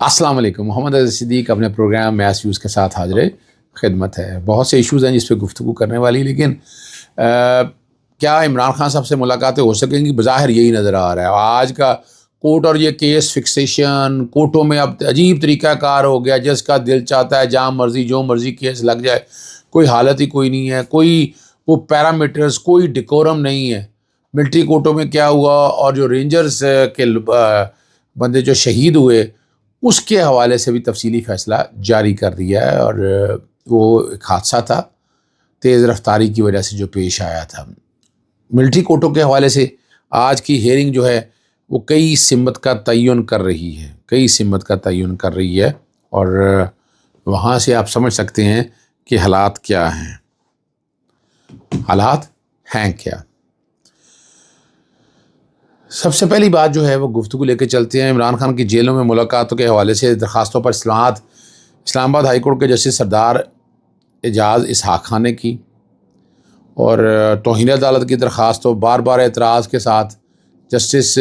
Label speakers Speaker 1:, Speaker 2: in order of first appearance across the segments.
Speaker 1: السلام علیکم. محمد عزیز صدیق اپنے پروگرام میس ویوز کے ساتھ حاضر خدمت ہے. بہت سے ایشوز ہیں جس پہ گفتگو کرنے والی، لیکن کیا عمران خان صاحب سے ملاقاتیں ہو سکیں گی؟ بظاہر یہی نظر آ رہا ہے. آج کا کورٹ اور یہ کیس فکسیشن کورٹوں میں اب عجیب طریقہ کار ہو گیا. جس کا دل چاہتا ہے جہاں مرضی جو مرضی کیس لگ جائے، کوئی حالت ہی کوئی نہیں ہے، کوئی وہ پیرامیٹرز، کوئی ڈیکورم نہیں ہے. ملٹری کورٹوں میں کیا ہوا، اور جو رینجرز کے بندے جو شہید ہوئے اس کے حوالے سے بھی تفصیلی فیصلہ جاری کر دیا ہے. اور وہ ایک حادثہ تھا تیز رفتاری کی وجہ سے جو پیش آیا تھا. ملٹری کورٹوں کے حوالے سے آج کی ہیئرنگ جو ہے وہ کئی سمت کا تعین کر رہی ہے، اور وہاں سے آپ سمجھ سکتے ہیں کہ حالات کیا ہیں. حالات ہیں کیا؟ سب سے پہلی بات جو ہے وہ گفتگو لے کے چلتے ہیں عمران خان کی جیلوں میں ملاقاتوں کے حوالے سے درخواستوں پر اصلاحات. اسلام آباد ہائی کورٹ کے جسٹس سردار اعجاز اسحاق خان نے کی، اور توہین عدالت کی درخواست و بار بار اعتراض کے ساتھ جسٹس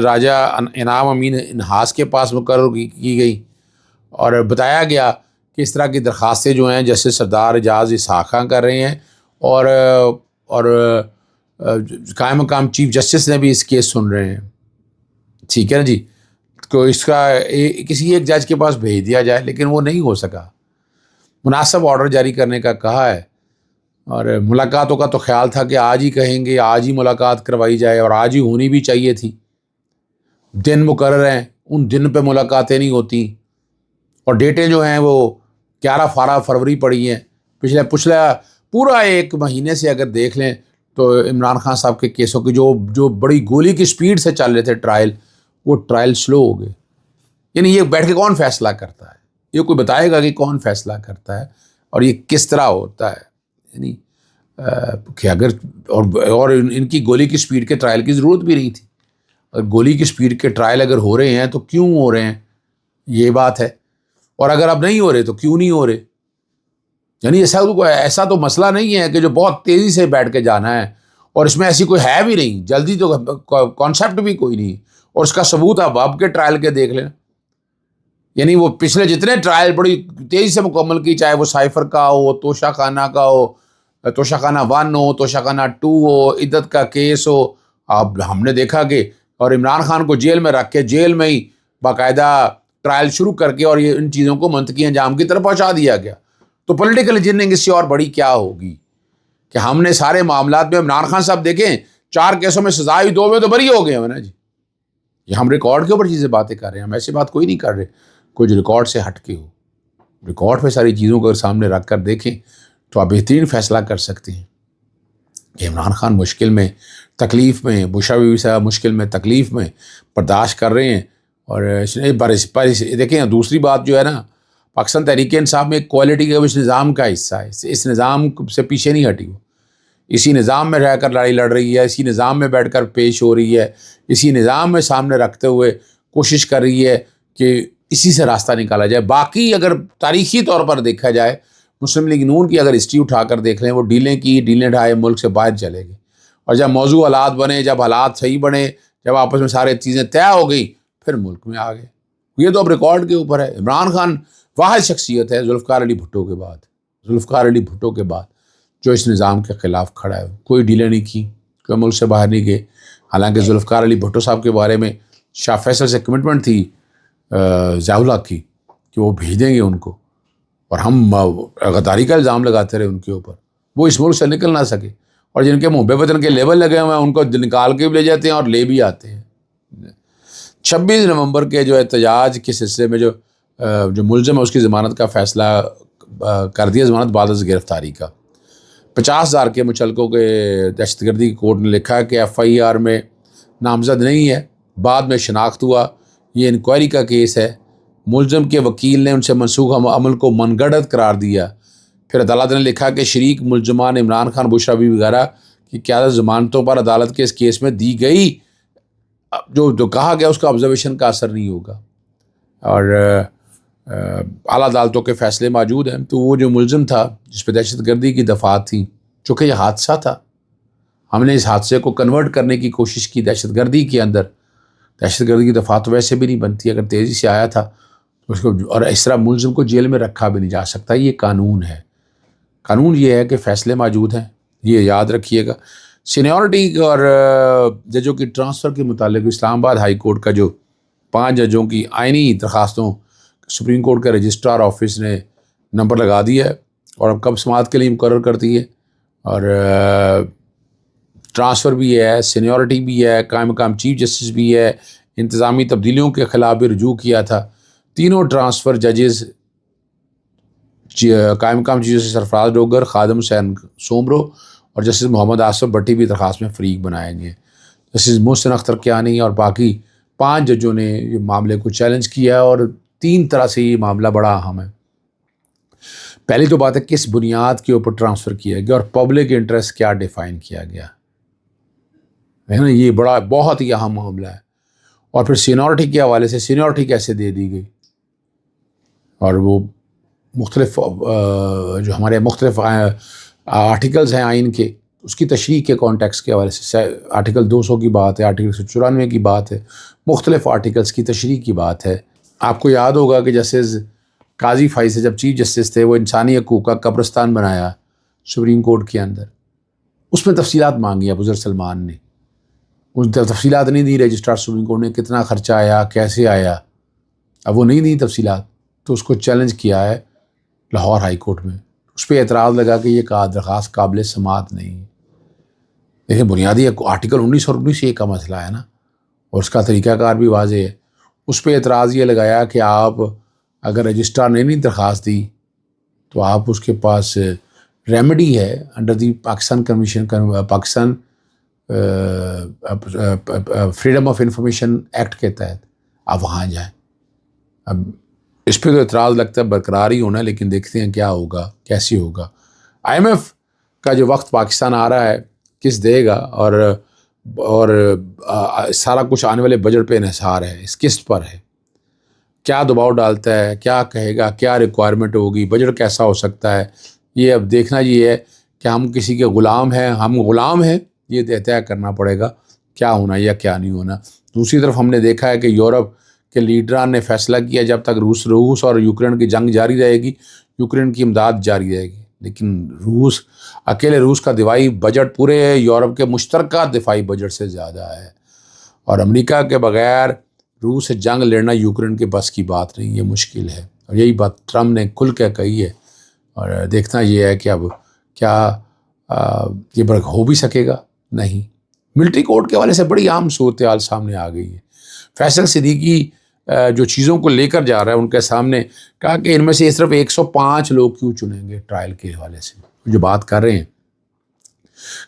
Speaker 1: راجہ انعام امین انحاس کے پاس مقرر کی گئی، اور بتایا گیا کہ اس طرح کی درخواستیں جو ہیں جسٹس سردار اعجاز اسحاق خان کر رہے ہیں، اور قائم مقام چیف جسٹس نے بھی اس کیس سن رہے ہیں. ٹھیک ہے نا جی. تو اس کا کسی ایک جج کے پاس بھیج دیا جائے، لیکن وہ نہیں ہو سکا. مناسب آرڈر جاری کرنے کا کہا ہے، اور ملاقاتوں کا تو خیال تھا کہ آج ہی کہیں گے، آج ہی ملاقات کروائی جائے، اور آج ہی ہونی بھی چاہیے تھی. دن مقرر ہیں، ان دن پہ ملاقاتیں نہیں ہوتی، اور ڈیٹیں جو ہیں وہ 11 فروری پڑی ہیں. پچھلا پورا ایک مہینے سے اگر دیکھ لیں تو عمران خان صاحب کے کیسوں کی جو بڑی گولی کی سپیڈ سے چل رہے تھے ٹرائل، وہ ٹرائل سلو ہو گئے. یعنی یہ بیٹھ کے کون فیصلہ کرتا ہے؟ یہ کوئی بتائے گا کہ کون فیصلہ کرتا ہے اور یہ کس طرح ہوتا ہے؟ یعنی کہ اگر اور ان کی گولی کی سپیڈ کے ٹرائل کی ضرورت بھی نہیں تھی. اگر گولی کی سپیڈ کے ٹرائل اگر ہو رہے ہیں تو کیوں ہو رہے ہیں، یہ بات ہے. اور اگر اب نہیں ہو رہے تو کیوں نہیں ہو رہے؟ یعنی ایسا تو مسئلہ نہیں ہے کہ جو بہت تیزی سے بیٹھ کے جانا ہے، اور اس میں ایسی کوئی ہے بھی نہیں، جلدی تو کانسیپٹ بھی کوئی نہیں. اور اس کا ثبوت آپ اب کے ٹرائل کے دیکھ لیں. یعنی وہ پچھلے جتنے ٹرائل بڑی تیزی سے مکمل کی، چاہے وہ سائفر کا ہو، توشہ خانہ کا ہو، توشہ خانہ 1 ہو، توشہ خانہ 2 ہو، عدت کا کیس ہو. اب ہم نے دیکھا کہ اور عمران خان کو جیل میں رکھ کے جیل میں ہی باقاعدہ ٹرائل شروع کر کے اور یہ ان چیزوں کو منطقی انجام کی طرف پہنچا دیا گیا. تو پولیٹیکل انجینئرنگ اس سے اور بڑی کیا ہوگی کہ ہم نے سارے معاملات میں عمران خان صاحب دیکھیں 4 کیسوں میں سزا ہوئی، 2 میں تو بری ہو گئے ہیں نا جی. یہ ہم ریکارڈ کے اوپر چیزیں باتیں کر رہے ہیں، ہم ایسی بات کوئی نہیں کر رہے کوئی جو ریکارڈ سے ہٹ کے ہو. ریکارڈ پہ ساری چیزوں کو سامنے رکھ کر دیکھیں تو آپ بہترین فیصلہ کر سکتے ہیں کہ عمران خان مشکل میں تکلیف میں، بشرا بیوی صاحب مشکل میں تکلیف میں برداشت کر رہے ہیں. اور دیکھیں دوسری بات جو ہے نا، پاکستان تحریک انصاف میں ایک کوالٹی کا اس نظام کا حصہ ہے، اس نظام سے پیچھے نہیں ہٹی. وہ اسی نظام میں رہ کر لڑائی لڑ رہی ہے، اسی نظام میں بیٹھ کر پیش ہو رہی ہے، اسی نظام میں سامنے رکھتے ہوئے کوشش کر رہی ہے کہ اسی سے راستہ نکالا جائے. باقی اگر تاریخی طور پر دیکھا جائے، مسلم لیگ نون کی اگر ہسٹری اٹھا کر دیکھ لیں، وہ ڈیلیں ڈھائے ملک سے باہر چلے گئے. اور جب موضوع حالات بنے، جب حالات صحیح بنے، جب آپس میں سارے چیزیں طے ہو گئی، پھر ملک میں آ گئے. یہ تو اب ریکارڈ کے اوپر ہے. عمران خان واحد شخصیت ہے ذوالفقار علی بھٹو کے بعد جو اس نظام کے خلاف کھڑا ہے. کوئی ڈیلے نہیں کی، کوئی ملک سے باہر نہیں گئے. حالانکہ ذوالفقار علی بھٹو صاحب کے بارے میں شاہ فیصل سے کمٹمنٹ تھی ضیاء الحق کی کہ وہ بھیج دیں گے ان کو، اور ہم غداری کا الزام لگاتے رہے ان کے اوپر. وہ اس ملک سے نکل نہ سکے، اور جن کے محب وطن کے لیبل لگے ہوئے ہیں ان کو نکال کے بھی لے جاتے ہیں اور لے بھی آتے ہیں. 26 نومبر کے جو احتجاج کے سلسلے میں جو ملزم ہے اس کی ضمانت کا فیصلہ کر دیا، ضمانت بعد از گرفتاری کا. 50,000 کے مچلقوں کے دہشت گردی کی کورٹ نے لکھا کہ FIR میں نامزد نہیں ہے، بعد میں شناخت ہوا. یہ انکوائری کا کیس ہے. ملزم کے وکیل نے ان سے منسوخ عمل کو من گھڑت قرار دیا. پھر عدالت نے لکھا کہ شریک ملزمان عمران خان، بشرا بیوی وغیرہ کی قیادت ضمانتوں پر عدالت کے اس کیس میں دی گئی جو کہا گیا اس کا آبزرویشن کا اثر نہیں ہوگا، اور اعلیٰ عدالتوں کے فیصلے موجود ہیں. تو وہ جو ملزم تھا جس پہ دہشت گردی کی دفعات تھیں، چونکہ یہ حادثہ تھا، ہم نے اس حادثے کو کنورٹ کرنے کی کوشش کی دہشت گردی کے اندر. دہشت گردی کی دفعات ویسے بھی نہیں بنتی، اگر تیزی سے آیا تھا اس کو، اور اس طرح ملزم کو جیل میں رکھا بھی نہیں جا سکتا. یہ قانون ہے. قانون یہ ہے کہ فیصلے موجود ہیں، یہ یاد رکھیے گا. سینیورٹی اور ججوں کی ٹرانسفر کے متعلق اسلام آباد ہائی کورٹ کا جو 5 ججوں کی آئینی درخواستوں سپریم کورٹ کے رجسٹرار آفس نے نمبر لگا دیا ہے اور اب کب سماعت کے لیے مقرر کرتی ہے. اور ٹرانسفر بھی ہے، سینیورٹی بھی ہے، قائم مقام چیف جسٹس بھی ہے، انتظامی تبدیلیوں کے خلاف بھی رجوع کیا تھا. تینوں ٹرانسفر ججز قائم مقام چیف جسٹس سرفراز ڈوگر، خادم حسین سومرو اور جسٹس محمد آصف بھٹی بھی درخواست میں فریق بنائے گئے. جسٹس محسن اختر کیانی اور باقی 5 ججوں نے یہ معاملے کو چیلنج کیا اور 3 طرح سے یہ معاملہ بڑا اہم ہے. پہلی تو بات ہے کس بنیاد کے اوپر ٹرانسفر کیا گیا اور پبلک انٹرسٹ کیا ڈیفائن کیا گیا ہے نا. یہ بڑا بہت ہی اہم معاملہ ہے. اور پھر سینیورٹی کے حوالے سے سینیورٹی کیسے دے دی گئی، اور وہ مختلف جو ہمارے مختلف آرٹیکلز ہیں آئین کے، اس کی تشریح کے کانٹیکس کے حوالے سے آرٹیکل 200 کی بات ہے، آرٹیکل 194 کی بات ہے، مختلف آرٹیکلز کی تشریح کی بات ہے. آپ کو یاد ہوگا کہ جسٹس قاضی فائز سے جب چیف جسٹس تھے، وہ انسانی حقوق کا قبرستان بنایا سپریم کورٹ کے اندر. اس میں تفصیلات مانگی ابو ذر سلمان نے، اس تفصیلات نہیں دی رجسٹرار سپریم کورٹ نے، کتنا خرچہ آیا، کیسے آیا. اب وہ نہیں دی تفصیلات تو اس کو چیلنج کیا ہے لاہور ہائی کورٹ میں. اس پہ اعتراض لگا کہ یہ درخواست قابل سماعت نہیں. دیکھیں بنیادی آرٹیکل 19 اور 19A کا مسئلہ ہے نا، اور اس کا طریقہ کار بھی واضح ہے. اس پہ اعتراض یہ لگایا کہ آپ اگر رجسٹرار نے نہیں درخواست دی تو آپ اس کے پاس ریمیڈی ہے under the Pakistan commission, Pakistan freedom of information act کے تحت آپ وہاں جائیں. اب اس پہ تو اعتراض لگتا ہے برقرار ہی ہونا ہے، لیکن دیکھتے ہیں کیا ہوگا، کیسے ہوگا. IMF کا جو وقت پاکستان آ رہا ہے کس دے گا، اور سارا کچھ آنے والے بجٹ پہ انحصار ہے، اس قسط پر ہے. کیا دباؤ ڈالتا ہے، کیا کہے گا، کیا ریکوائرمنٹ ہوگی، بجٹ کیسا ہو سکتا ہے، یہ اب دیکھنا یہ ہے کہ ہم کسی کے غلام ہیں، ہم غلام ہیں، یہ طے کرنا پڑے گا کیا ہونا یا کیا نہیں ہونا. دوسری طرف ہم نے دیکھا ہے کہ یورپ کے لیڈران نے فیصلہ کیا جب تک روس اور یوکرین کی جنگ جاری رہے گی، یوکرین کی امداد جاری رہے گی. لیکن اکیلے روس کا دفاعی بجٹ پورے یورپ کے مشترکہ دفاعی بجٹ سے زیادہ ہے، اور امریکہ کے بغیر روس سے جنگ لڑنا یوکرین کے بس کی بات نہیں، یہ مشکل ہے. اور یہی بات ٹرمپ نے کھل کے کہی ہے. اور دیکھنا یہ ہے کہ اب کیا یہ ہو بھی سکے گا نہیں. ملٹری کورٹ کے حوالے سے بڑی عام صورتحال سامنے آ گئی ہے. فیصل صدیقی جو چیزوں کو لے کر جا رہا ہے ان کے سامنے کہا کہ ان میں سے صرف 105 لوگ کیوں چنیں گے ٹرائل کے حوالے سے، جو بات کر رہے ہیں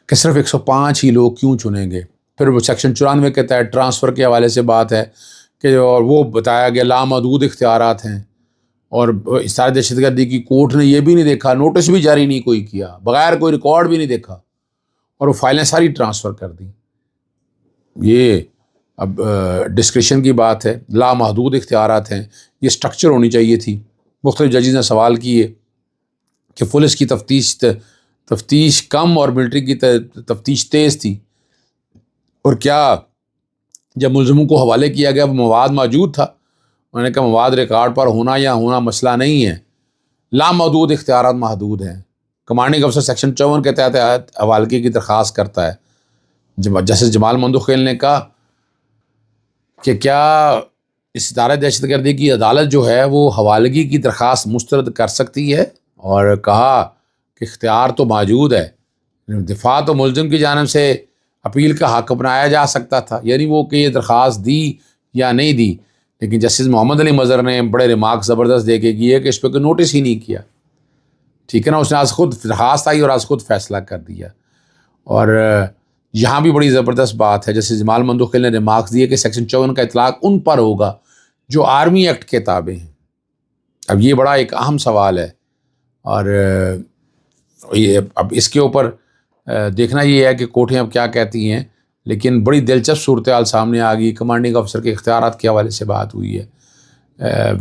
Speaker 1: کہ صرف 105 ہی لوگ کیوں چنیں گے. پھر وہ سیکشن 94 کے تحت ٹرانسفر کے حوالے سے بات ہے کہ اور وہ بتایا گیا لامحدود اختیارات ہیں، اور اظہار دہشت گردی کی کورٹ نے یہ بھی نہیں دیکھا، نوٹس بھی جاری نہیں کوئی کیا، بغیر کوئی ریکارڈ بھی نہیں دیکھا، اور وہ فائلیں ساری ٹرانسفر کر دیں. یہ اب ڈسکریشن کی بات ہے، لامحدود اختیارات ہیں، یہ سٹرکچر ہونی چاہیے تھی. مختلف ججز نے سوال کیے کہ پولیس کی تفتیش کم اور ملٹری کی تفتیش تیز تھی، اور کیا جب ملزموں کو حوالے کیا گیا وہ مواد موجود تھا. انہوں نے کہا مواد ریکارڈ پر ہونا یا ہونا مسئلہ نہیں ہے، لامحدود اختیارات محدود ہیں. کمانڈنگ افسر سیکشن 54 کے تحت حوالگی کی درخواست کرتا ہے. جسٹس جمال مندوخیل نے کہا کہ کیا اس ادارہ دہشت گردی کی عدالت جو ہے وہ حوالگی کی درخواست مسترد کر سکتی ہے، اور کہا کہ اختیار تو موجود ہے، دفاع تو ملزم کی جانب سے اپیل کا حق اپنایا جا سکتا تھا، یعنی وہ کہ یہ درخواست دی یا نہیں دی. لیکن جسٹس محمد علی مظہر نے بڑے ریمارک زبردست دے کے کیے کہ اس پہ کوئی نوٹس ہی نہیں کیا. ٹھیک ہے نا، اس نے آج خود درخواست آئی اور آج خود فیصلہ کر دیا. اور یہاں بھی بڑی زبردست بات ہے، جیسے جمال مندوخیل نے ریمارکس دیے کہ سیکشن 54 کا اطلاق ان پر ہوگا جو آرمی ایکٹ کے تابع ہیں. اب یہ بڑا ایک اہم سوال ہے، اور یہ اب اس کے اوپر دیکھنا یہ ہے کہ کورٹیں اب کیا کہتی ہیں. لیکن بڑی دلچسپ صورتحال سامنے آ گئی. کمانڈنگ افسر کے اختیارات کے حوالے سے بات ہوئی ہے،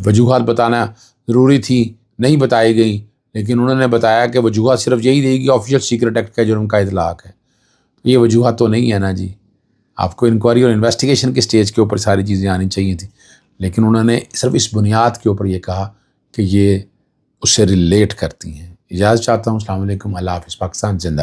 Speaker 1: وجوہات بتانا ضروری تھی، نہیں بتائی گئی، لیکن انہوں نے بتایا کہ وجوہات صرف یہی دے گی آفیشیل سیکرٹ ایکٹ کا جرم کا اطلاق ہے. یہ وجوہات تو نہیں ہے نا جی. آپ کو انکوائری اور انویسٹیگیشن کے سٹیج کے اوپر ساری چیزیں آنی چاہیے تھیں. لیکن انہوں نے صرف اس بنیاد کے اوپر یہ کہا کہ یہ اس سے ریلیٹ کرتی ہیں۔ اجازت چاہتا ہوں، السلام علیکم، اللہ حافظ، پاکستان زندہ۔